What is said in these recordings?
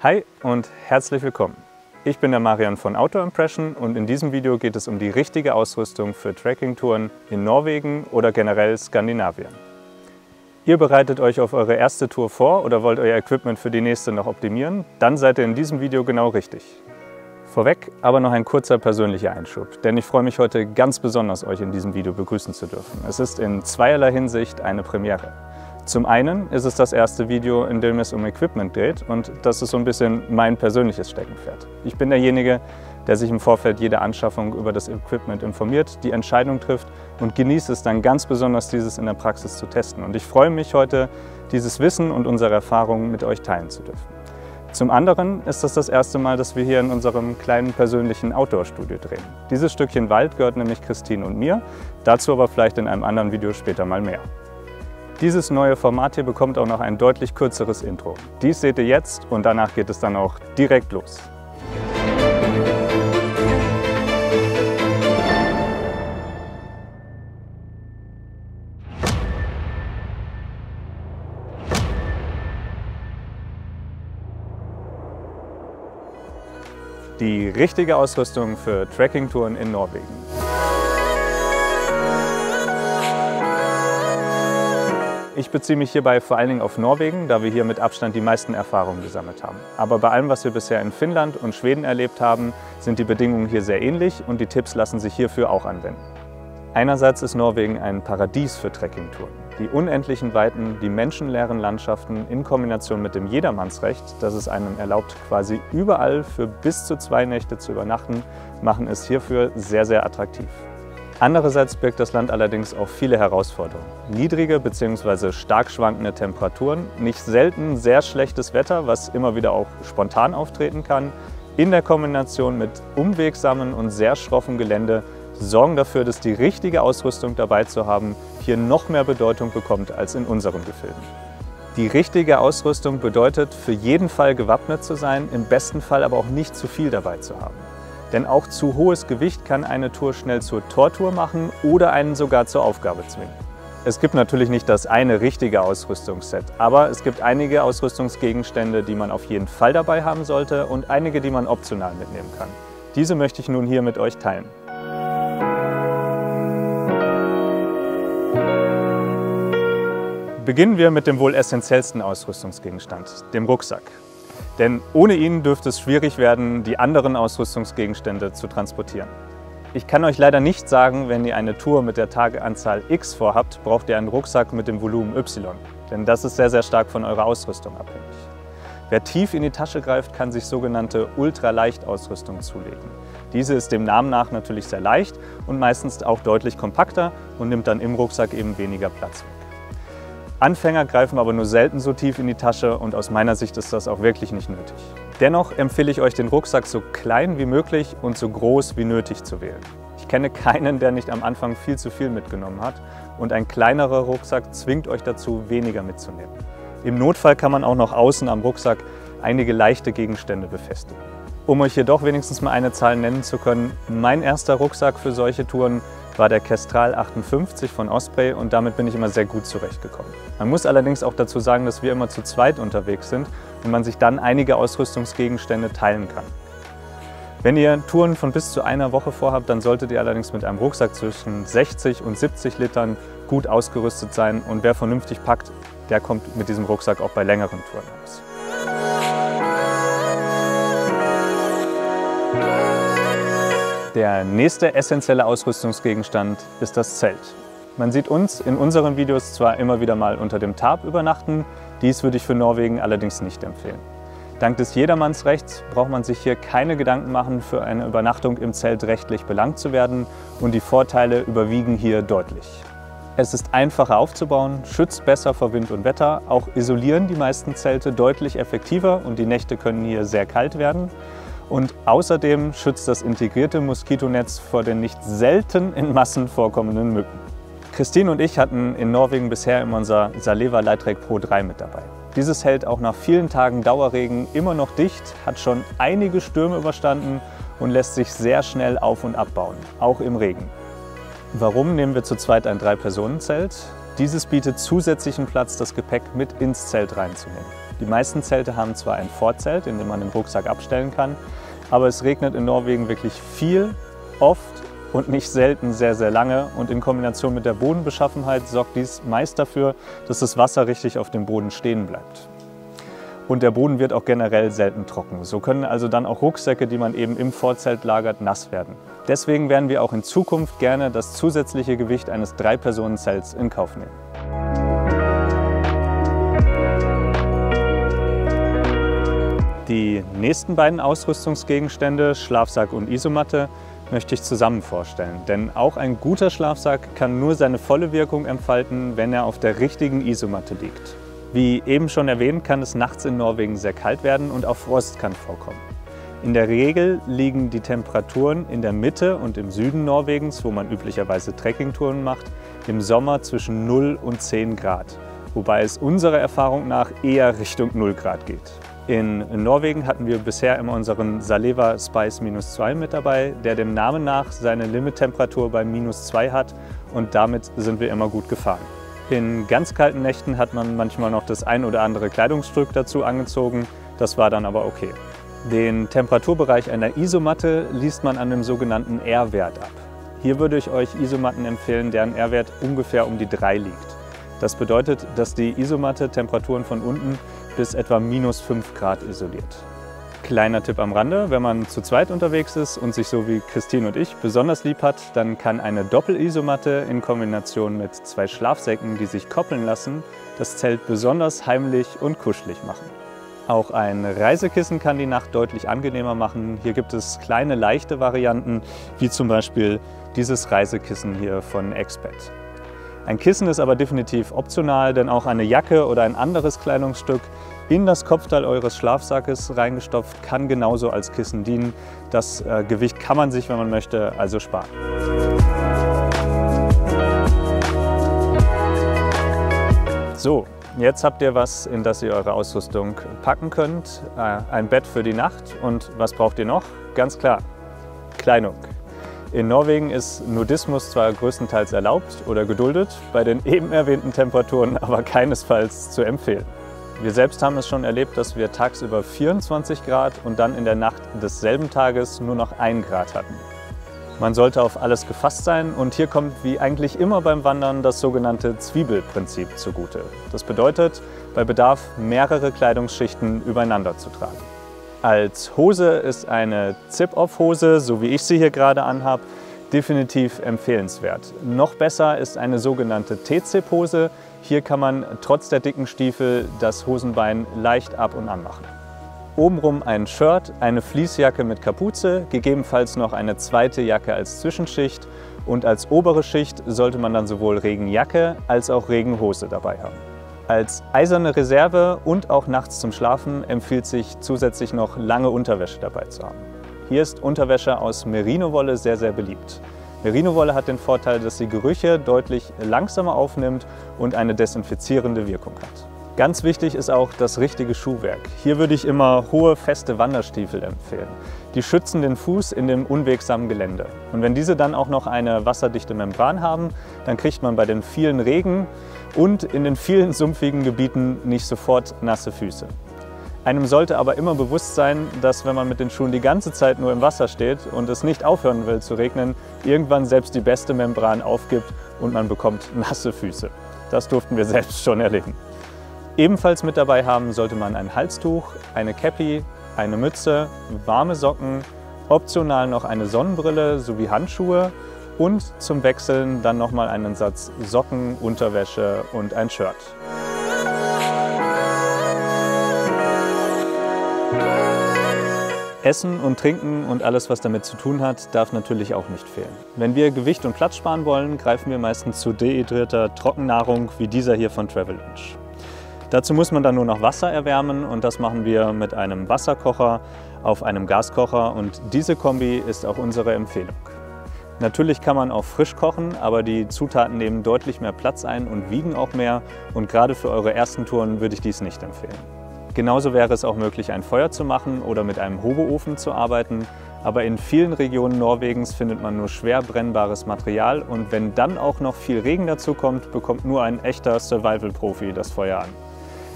Hi und herzlich willkommen. Ich bin der Marian von Outdoor Impression und in diesem Video geht es um die richtige Ausrüstung für Trekkingtouren in Norwegen oder generell Skandinavien. Ihr bereitet euch auf eure erste Tour vor oder wollt euer Equipment für die nächste noch optimieren? Dann seid ihr in diesem Video genau richtig. Vorweg aber noch ein kurzer persönlicher Einschub, denn ich freue mich heute ganz besonders, euch in diesem Video begrüßen zu dürfen. Es ist in zweierlei Hinsicht eine Premiere. Zum einen ist es das erste Video, in dem es um Equipment geht und das ist so ein bisschen mein persönliches Steckenpferd. Ich bin derjenige, der sich im Vorfeld jeder Anschaffung über das Equipment informiert, die Entscheidung trifft und genießt es dann ganz besonders, dieses in der Praxis zu testen. Und ich freue mich heute, dieses Wissen und unsere Erfahrungen mit euch teilen zu dürfen. Zum anderen ist das erste Mal, dass wir hier in unserem kleinen persönlichen Outdoor-Studio drehen. Dieses Stückchen Wald gehört nämlich Christine und mir, dazu aber vielleicht in einem anderen Video später mal mehr. Dieses neue Format hier bekommt auch noch ein deutlich kürzeres Intro. Dies seht ihr jetzt und danach geht es dann auch direkt los. Die richtige Ausrüstung für Trekkingtouren in Norwegen. Ich beziehe mich hierbei vor allen Dingen auf Norwegen, da wir hier mit Abstand die meisten Erfahrungen gesammelt haben. Aber bei allem, was wir bisher in Finnland und Schweden erlebt haben, sind die Bedingungen hier sehr ähnlich und die Tipps lassen sich hierfür auch anwenden. Einerseits ist Norwegen ein Paradies für Trekkingtouren. Die unendlichen Weiten, die menschenleeren Landschaften in Kombination mit dem Jedermannsrecht, das es einem erlaubt, quasi überall für bis zu 2 Nächte zu übernachten, machen es hierfür sehr, sehr attraktiv. Andererseits birgt das Land allerdings auch viele Herausforderungen. Niedrige bzw. stark schwankende Temperaturen, nicht selten sehr schlechtes Wetter, was immer wieder auch spontan auftreten kann, in der Kombination mit umwegsamen und sehr schroffem Gelände sorgen dafür, dass die richtige Ausrüstung dabei zu haben, hier noch mehr Bedeutung bekommt als in unseren Gefilden. Die richtige Ausrüstung bedeutet, für jeden Fall gewappnet zu sein, im besten Fall aber auch nicht zu viel dabei zu haben. Denn auch zu hohes Gewicht kann eine Tour schnell zur Tortur machen oder einen sogar zur Aufgabe zwingen. Es gibt natürlich nicht das eine richtige Ausrüstungsset, aber es gibt einige Ausrüstungsgegenstände, die man auf jeden Fall dabei haben sollte und einige, die man optional mitnehmen kann. Diese möchte ich nun hier mit euch teilen. Beginnen wir mit dem wohl essentiellsten Ausrüstungsgegenstand, dem Rucksack. Denn ohne ihn dürfte es schwierig werden, die anderen Ausrüstungsgegenstände zu transportieren. Ich kann euch leider nicht sagen, wenn ihr eine Tour mit der Tageanzahl X vorhabt, braucht ihr einen Rucksack mit dem Volumen Y. Denn das ist sehr, sehr stark von eurer Ausrüstung abhängig. Wer tief in die Tasche greift, kann sich sogenannte Ultraleicht-Ausrüstung zulegen. Diese ist dem Namen nach natürlich sehr leicht und meistens auch deutlich kompakter und nimmt dann im Rucksack eben weniger Platz weg. Anfänger greifen aber nur selten so tief in die Tasche und aus meiner Sicht ist das auch wirklich nicht nötig. Dennoch empfehle ich euch, den Rucksack so klein wie möglich und so groß wie nötig zu wählen. Ich kenne keinen, der nicht am Anfang viel zu viel mitgenommen hat und ein kleinerer Rucksack zwingt euch dazu, weniger mitzunehmen. Im Notfall kann man auch noch außen am Rucksack einige leichte Gegenstände befestigen. Um euch jedoch wenigstens mal eine Zahl nennen zu können, mein erster Rucksack für solche Touren war der Kestrel 58 von Osprey und damit bin ich immer sehr gut zurechtgekommen. Man muss allerdings auch dazu sagen, dass wir immer zu zweit unterwegs sind und man sich dann einige Ausrüstungsgegenstände teilen kann. Wenn ihr Touren von bis zu einer Woche vorhabt, dann solltet ihr allerdings mit einem Rucksack zwischen 60 und 70 Litern gut ausgerüstet sein und wer vernünftig packt, der kommt mit diesem Rucksack auch bei längeren Touren aus. Der nächste essentielle Ausrüstungsgegenstand ist das Zelt. Man sieht uns in unseren Videos zwar immer wieder mal unter dem Tarp übernachten, dies würde ich für Norwegen allerdings nicht empfehlen. Dank des Jedermannsrechts braucht man sich hier keine Gedanken machen, für eine Übernachtung im Zelt rechtlich belangt zu werden und die Vorteile überwiegen hier deutlich. Es ist einfacher aufzubauen, schützt besser vor Wind und Wetter, auch isolieren die meisten Zelte deutlich effektiver und die Nächte können hier sehr kalt werden. Und außerdem schützt das integrierte Moskitonetz vor den nicht selten in Massen vorkommenden Mücken. Christine und ich hatten in Norwegen bisher immer unser Saleva Lightrek Pro 3 mit dabei. Dieses hält auch nach vielen Tagen Dauerregen immer noch dicht, hat schon einige Stürme überstanden und lässt sich sehr schnell auf- und abbauen, auch im Regen. Warum nehmen wir zu zweit ein 3-Personen-Zelt? Dieses bietet zusätzlichen Platz, das Gepäck mit ins Zelt reinzunehmen. Die meisten Zelte haben zwar ein Vorzelt, in dem man den Rucksack abstellen kann, aber es regnet in Norwegen wirklich viel, oft und nicht selten sehr, sehr lange. Und in Kombination mit der Bodenbeschaffenheit sorgt dies meist dafür, dass das Wasser richtig auf dem Boden stehen bleibt. Und der Boden wird auch generell selten trocken. So können also dann auch Rucksäcke, die man eben im Vorzelt lagert, nass werden. Deswegen werden wir auch in Zukunft gerne das zusätzliche Gewicht eines 3-Personen-Zelts in Kauf nehmen. Die nächsten beiden Ausrüstungsgegenstände, Schlafsack und Isomatte, möchte ich zusammen vorstellen. Denn auch ein guter Schlafsack kann nur seine volle Wirkung entfalten, wenn er auf der richtigen Isomatte liegt. Wie eben schon erwähnt, kann es nachts in Norwegen sehr kalt werden und auch Frost kann vorkommen. In der Regel liegen die Temperaturen in der Mitte und im Süden Norwegens, wo man üblicherweise Trekkingtouren macht, im Sommer zwischen 0 und 10 Grad, wobei es unserer Erfahrung nach eher Richtung 0 Grad geht. In Norwegen hatten wir bisher immer unseren Saleva Spice -2 mit dabei, der dem Namen nach seine Limittemperatur bei -2 hat und damit sind wir immer gut gefahren. In ganz kalten Nächten hat man manchmal noch das ein oder andere Kleidungsstück dazu angezogen, das war dann aber okay. Den Temperaturbereich einer Isomatte liest man an dem sogenannten R-Wert ab. Hier würde ich euch Isomatten empfehlen, deren R-Wert ungefähr um die 3 liegt. Das bedeutet, dass die Isomatte Temperaturen von unten bis etwa -5 Grad isoliert. Kleiner Tipp am Rande, wenn man zu zweit unterwegs ist und sich so wie Christine und ich besonders lieb hat, dann kann eine Doppelisomatte in Kombination mit 2 Schlafsäcken, die sich koppeln lassen, das Zelt besonders heimlich und kuschelig machen. Auch ein Reisekissen kann die Nacht deutlich angenehmer machen. Hier gibt es kleine, leichte Varianten, wie zum Beispiel dieses Reisekissen hier von Exped. Ein Kissen ist aber definitiv optional, denn auch eine Jacke oder ein anderes Kleidungsstück in das Kopfteil eures Schlafsackes reingestopft kann genauso als Kissen dienen. Das Gewicht kann man sich, wenn man möchte, also sparen. So, jetzt habt ihr was, in das ihr eure Ausrüstung packen könnt. Ein Bett für die Nacht und was braucht ihr noch? Ganz klar, Kleidung. In Norwegen ist Nudismus zwar größtenteils erlaubt oder geduldet, bei den eben erwähnten Temperaturen aber keinesfalls zu empfehlen. Wir selbst haben es schon erlebt, dass wir tagsüber 24 Grad und dann in der Nacht desselben Tages nur noch 1 Grad hatten. Man sollte auf alles gefasst sein und hier kommt wie eigentlich immer beim Wandern das sogenannte Zwiebelprinzip zugute. Das bedeutet, bei Bedarf mehrere Kleidungsschichten übereinander zu tragen. Als Hose ist eine Zip-Off-Hose, so wie ich sie hier gerade anhabe, definitiv empfehlenswert. Noch besser ist eine sogenannte T-Zip-Hose. Hier kann man trotz der dicken Stiefel das Hosenbein leicht ab und an machen. Obenrum ein Shirt, eine Fleecejacke mit Kapuze, gegebenenfalls noch eine zweite Jacke als Zwischenschicht und als obere Schicht sollte man dann sowohl Regenjacke als auch Regenhose dabei haben. Als eiserne Reserve und auch nachts zum Schlafen empfiehlt sich zusätzlich noch lange Unterwäsche dabei zu haben. Hier ist Unterwäsche aus Merino-Wolle sehr, sehr beliebt. Merino-Wolle hat den Vorteil, dass sie Gerüche deutlich langsamer aufnimmt und eine desinfizierende Wirkung hat. Ganz wichtig ist auch das richtige Schuhwerk. Hier würde ich immer hohe, feste Wanderstiefel empfehlen. Die schützen den Fuß in dem unwegsamen Gelände. Und wenn diese dann auch noch eine wasserdichte Membran haben, dann kriegt man bei den vielen Regen und in den vielen sumpfigen Gebieten nicht sofort nasse Füße. Einem sollte aber immer bewusst sein, dass wenn man mit den Schuhen die ganze Zeit nur im Wasser steht und es nicht aufhören will zu regnen, irgendwann selbst die beste Membran aufgibt und man bekommt nasse Füße. Das durften wir selbst schon erleben. Ebenfalls mit dabei haben sollte man ein Halstuch, eine Käppi, eine Mütze, warme Socken, optional noch eine Sonnenbrille sowie Handschuhe und zum Wechseln dann nochmal einen Satz Socken, Unterwäsche und ein Shirt. Essen und Trinken und alles, was damit zu tun hat, darf natürlich auch nicht fehlen. Wenn wir Gewicht und Platz sparen wollen, greifen wir meistens zu dehydrierter Trockennahrung wie dieser hier von Travelunch. Dazu muss man dann nur noch Wasser erwärmen und das machen wir mit einem Wasserkocher auf einem Gaskocher und diese Kombi ist auch unsere Empfehlung. Natürlich kann man auch frisch kochen, aber die Zutaten nehmen deutlich mehr Platz ein und wiegen auch mehr und gerade für eure ersten Touren würde ich dies nicht empfehlen. Genauso wäre es auch möglich, ein Feuer zu machen oder mit einem Hoboofen zu arbeiten, aber in vielen Regionen Norwegens findet man nur schwer brennbares Material und wenn dann auch noch viel Regen dazu kommt, bekommt nur ein echter Survival-Profi das Feuer an.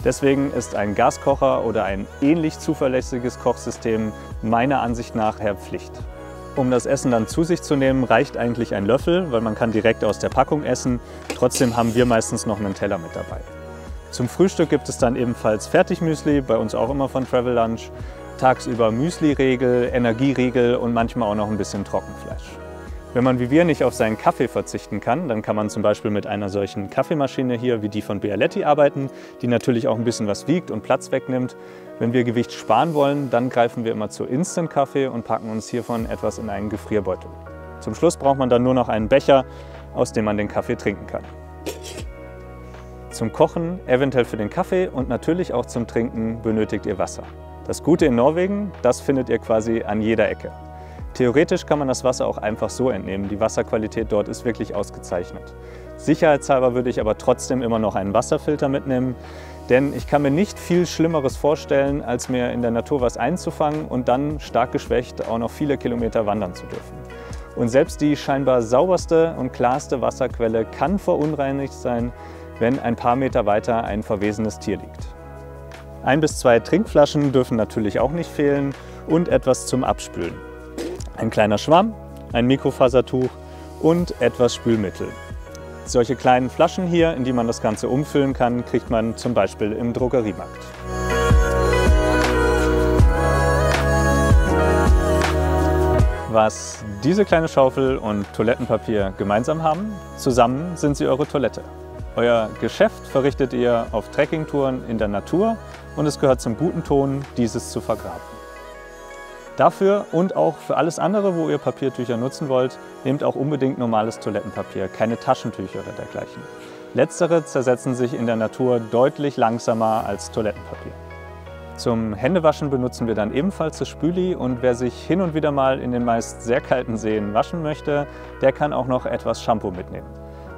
Deswegen ist ein Gaskocher oder ein ähnlich zuverlässiges Kochsystem meiner Ansicht nach Pflicht. Um das Essen dann zu sich zu nehmen, reicht eigentlich ein Löffel, weil man kann direkt aus der Packung essen. Trotzdem haben wir meistens noch einen Teller mit dabei. Zum Frühstück gibt es dann ebenfalls Fertigmüsli, bei uns auch immer von Travel Lunch. Tagsüber Müsli-Riegel, Energieriegel und manchmal auch noch ein bisschen Trockenfleisch. Wenn man wie wir nicht auf seinen Kaffee verzichten kann, dann kann man zum Beispiel mit einer solchen Kaffeemaschine hier wie die von Bialetti arbeiten, die natürlich auch ein bisschen was wiegt und Platz wegnimmt. Wenn wir Gewicht sparen wollen, dann greifen wir immer zu Instant-Kaffee und packen uns hiervon etwas in einen Gefrierbeutel. Zum Schluss braucht man dann nur noch einen Becher, aus dem man den Kaffee trinken kann. Zum Kochen, eventuell für den Kaffee und natürlich auch zum Trinken benötigt ihr Wasser. Das Gute in Norwegen, das findet ihr quasi an jeder Ecke. Theoretisch kann man das Wasser auch einfach so entnehmen. Die Wasserqualität dort ist wirklich ausgezeichnet. Sicherheitshalber würde ich aber trotzdem immer noch einen Wasserfilter mitnehmen, denn ich kann mir nicht viel Schlimmeres vorstellen, als mir in der Natur was einzufangen und dann stark geschwächt auch noch viele Kilometer wandern zu dürfen. Und selbst die scheinbar sauberste und klarste Wasserquelle kann verunreinigt sein, wenn ein paar Meter weiter ein verwesenes Tier liegt. 1 bis 2 Trinkflaschen dürfen natürlich auch nicht fehlen und etwas zum Abspülen. Ein kleiner Schwamm, ein Mikrofasertuch und etwas Spülmittel. Solche kleinen Flaschen hier, in die man das Ganze umfüllen kann, kriegt man zum Beispiel im Drogeriemarkt. Was diese kleine Schaufel und Toilettenpapier gemeinsam haben, zusammen sind sie eure Toilette. Euer Geschäft verrichtet ihr auf Trekkingtouren in der Natur und es gehört zum guten Ton, dieses zu vergraben. Dafür und auch für alles andere, wo ihr Papiertücher nutzen wollt, nehmt auch unbedingt normales Toilettenpapier, keine Taschentücher oder dergleichen. Letztere zersetzen sich in der Natur deutlich langsamer als Toilettenpapier. Zum Händewaschen benutzen wir dann ebenfalls das Spüli und wer sich hin und wieder mal in den meist sehr kalten Seen waschen möchte, der kann auch noch etwas Shampoo mitnehmen.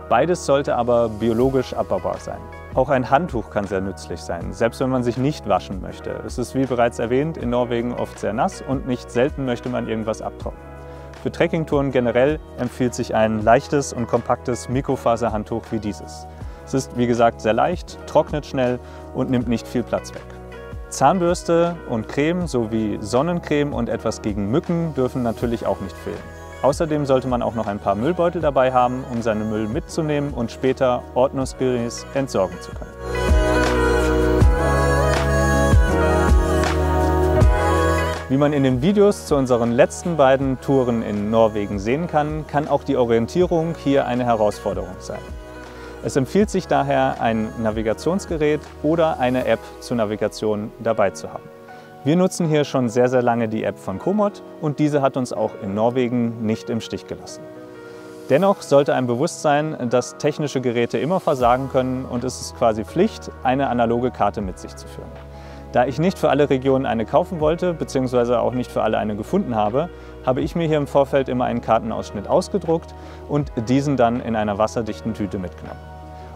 Beides sollte aber biologisch abbaubar sein. Auch ein Handtuch kann sehr nützlich sein, selbst wenn man sich nicht waschen möchte. Es ist, wie bereits erwähnt, in Norwegen oft sehr nass und nicht selten möchte man irgendwas abtrocknen. Für Trekkingtouren generell empfiehlt sich ein leichtes und kompaktes Mikrofaserhandtuch wie dieses. Es ist, wie gesagt, sehr leicht, trocknet schnell und nimmt nicht viel Platz weg. Zahnbürste und Creme sowie Sonnencreme und etwas gegen Mücken dürfen natürlich auch nicht fehlen. Außerdem sollte man auch noch ein paar Müllbeutel dabei haben, um seinen Müll mitzunehmen und später ordnungsgemäß entsorgen zu können. Wie man in den Videos zu unseren letzten beiden Touren in Norwegen sehen kann, kann auch die Orientierung hier eine Herausforderung sein. Es empfiehlt sich daher, ein Navigationsgerät oder eine App zur Navigation dabei zu haben. Wir nutzen hier schon sehr, sehr lange die App von Komoot und diese hat uns auch in Norwegen nicht im Stich gelassen. Dennoch sollte einem bewusst sein, dass technische Geräte immer versagen können und es ist quasi Pflicht, eine analoge Karte mit sich zu führen. Da ich nicht für alle Regionen eine kaufen wollte, beziehungsweise auch nicht für alle eine gefunden habe, habe ich mir hier im Vorfeld immer einen Kartenausschnitt ausgedruckt und diesen dann in einer wasserdichten Tüte mitgenommen.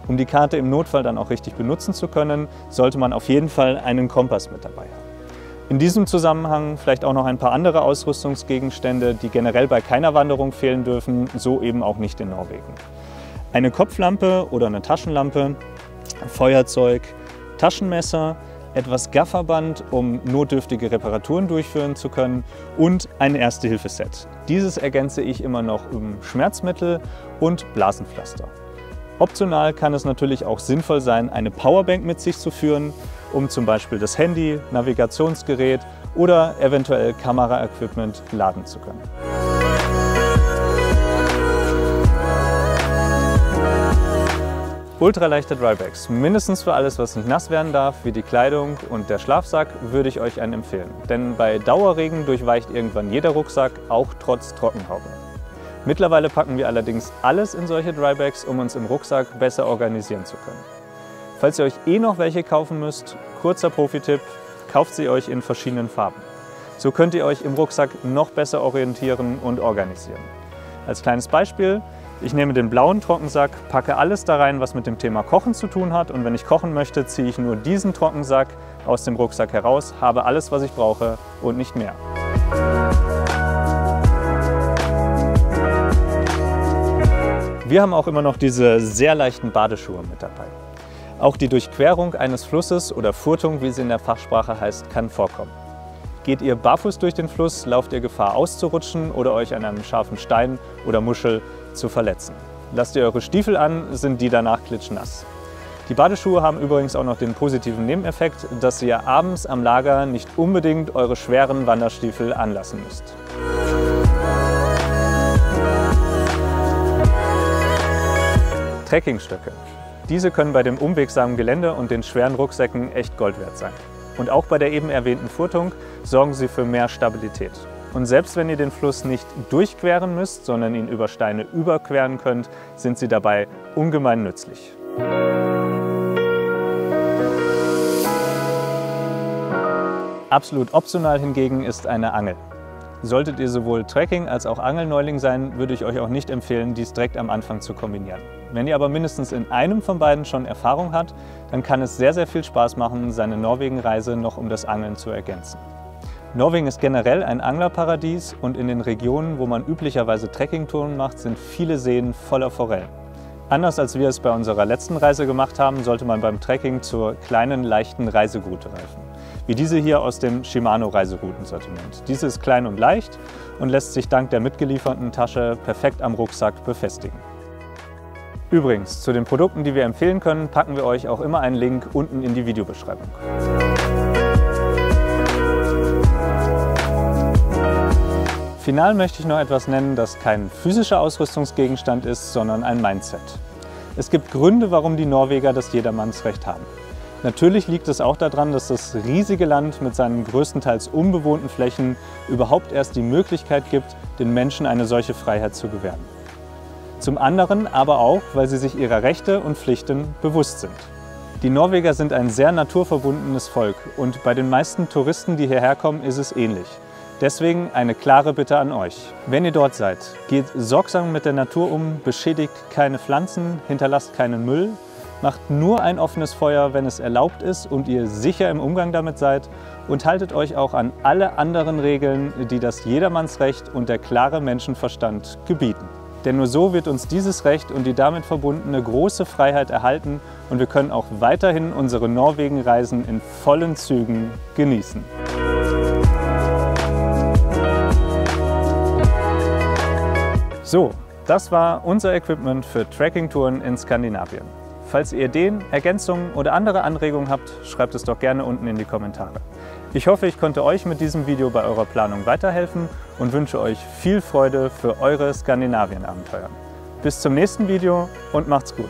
Um die Karte im Notfall dann auch richtig benutzen zu können, sollte man auf jeden Fall einen Kompass mit dabei haben. In diesem Zusammenhang vielleicht auch noch ein paar andere Ausrüstungsgegenstände, die generell bei keiner Wanderung fehlen dürfen, so eben auch nicht in Norwegen. Eine Kopflampe oder eine Taschenlampe, Feuerzeug, Taschenmesser, etwas Gafferband, um notdürftige Reparaturen durchführen zu können und ein Erste-Hilfe-Set. Dieses ergänze ich immer noch um Schmerzmittel und Blasenpflaster. Optional kann es natürlich auch sinnvoll sein, eine Powerbank mit sich zu führen, um zum Beispiel das Handy, Navigationsgerät oder eventuell Kameraequipment laden zu können. Ultraleichte Drybags, mindestens für alles, was nicht nass werden darf, wie die Kleidung und der Schlafsack, würde ich euch einen empfehlen. Denn bei Dauerregen durchweicht irgendwann jeder Rucksack, auch trotz Trockenhaube. Mittlerweile packen wir allerdings alles in solche Drybags, um uns im Rucksack besser organisieren zu können. Falls ihr euch noch welche kaufen müsst, kurzer Profi-Tipp, kauft sie euch in verschiedenen Farben. So könnt ihr euch im Rucksack noch besser orientieren und organisieren. Als kleines Beispiel, ich nehme den blauen Trockensack, packe alles da rein, was mit dem Thema Kochen zu tun hat und wenn ich kochen möchte, ziehe ich nur diesen Trockensack aus dem Rucksack heraus, habe alles, was ich brauche und nicht mehr. Wir haben auch immer noch diese sehr leichten Badeschuhe mit dabei. Auch die Durchquerung eines Flusses oder Furtung, wie es in der Fachsprache heißt, kann vorkommen. Geht ihr barfuß durch den Fluss, lauft ihr Gefahr auszurutschen oder euch an einem scharfen Stein oder Muschel zu verletzen. Lasst ihr eure Stiefel an, sind die danach klitschnass. Die Badeschuhe haben übrigens auch noch den positiven Nebeneffekt, dass ihr abends am Lager nicht unbedingt eure schweren Wanderstiefel anlassen müsst. Trekkingstöcke. Diese können bei dem unwegsamen Gelände und den schweren Rucksäcken echt Gold wert sein. Und auch bei der eben erwähnten Furtung sorgen sie für mehr Stabilität. Und selbst wenn ihr den Fluss nicht durchqueren müsst, sondern ihn über Steine überqueren könnt, sind sie dabei ungemein nützlich. Absolut optional hingegen ist eine Angel. Solltet ihr sowohl Trekking- als auch Angelneuling sein, würde ich euch auch nicht empfehlen, dies direkt am Anfang zu kombinieren. Wenn ihr aber mindestens in einem von beiden schon Erfahrung habt, dann kann es sehr, sehr viel Spaß machen, seine Norwegen-Reise noch um das Angeln zu ergänzen. Norwegen ist generell ein Anglerparadies und in den Regionen, wo man üblicherweise Trekkingtouren macht, sind viele Seen voller Forellen. Anders als wir es bei unserer letzten Reise gemacht haben, sollte man beim Trekking zur kleinen, leichten Reiseroute greifen. Wie diese hier aus dem Shimano Reiseroutensortiment. Diese ist klein und leicht und lässt sich dank der mitgelieferten Tasche perfekt am Rucksack befestigen. Übrigens, zu den Produkten, die wir empfehlen können, packen wir euch auch immer einen Link unten in die Videobeschreibung. Final möchte ich noch etwas nennen, das kein physischer Ausrüstungsgegenstand ist, sondern ein Mindset. Es gibt Gründe, warum die Norweger das Jedermannsrecht haben. Natürlich liegt es auch daran, dass das riesige Land mit seinen größtenteils unbewohnten Flächen überhaupt erst die Möglichkeit gibt, den Menschen eine solche Freiheit zu gewähren. Zum anderen aber auch, weil sie sich ihrer Rechte und Pflichten bewusst sind. Die Norweger sind ein sehr naturverbundenes Volk und bei den meisten Touristen, die hierher kommen, ist es ähnlich. Deswegen eine klare Bitte an euch. Wenn ihr dort seid, geht sorgsam mit der Natur um, beschädigt keine Pflanzen, hinterlasst keinen Müll, macht nur ein offenes Feuer, wenn es erlaubt ist und ihr sicher im Umgang damit seid und haltet euch auch an alle anderen Regeln, die das Jedermannsrecht und der klare Menschenverstand gebieten. Denn nur so wird uns dieses Recht und die damit verbundene große Freiheit erhalten und wir können auch weiterhin unsere Norwegen-Reisen in vollen Zügen genießen. So, das war unser Equipment für Trekkingtouren in Skandinavien. Falls ihr Ideen, Ergänzungen oder andere Anregungen habt, schreibt es doch gerne unten in die Kommentare. Ich hoffe, ich konnte euch mit diesem Video bei eurer Planung weiterhelfen und wünsche euch viel Freude für eure Skandinavien-Abenteuer. Bis zum nächsten Video und macht's gut!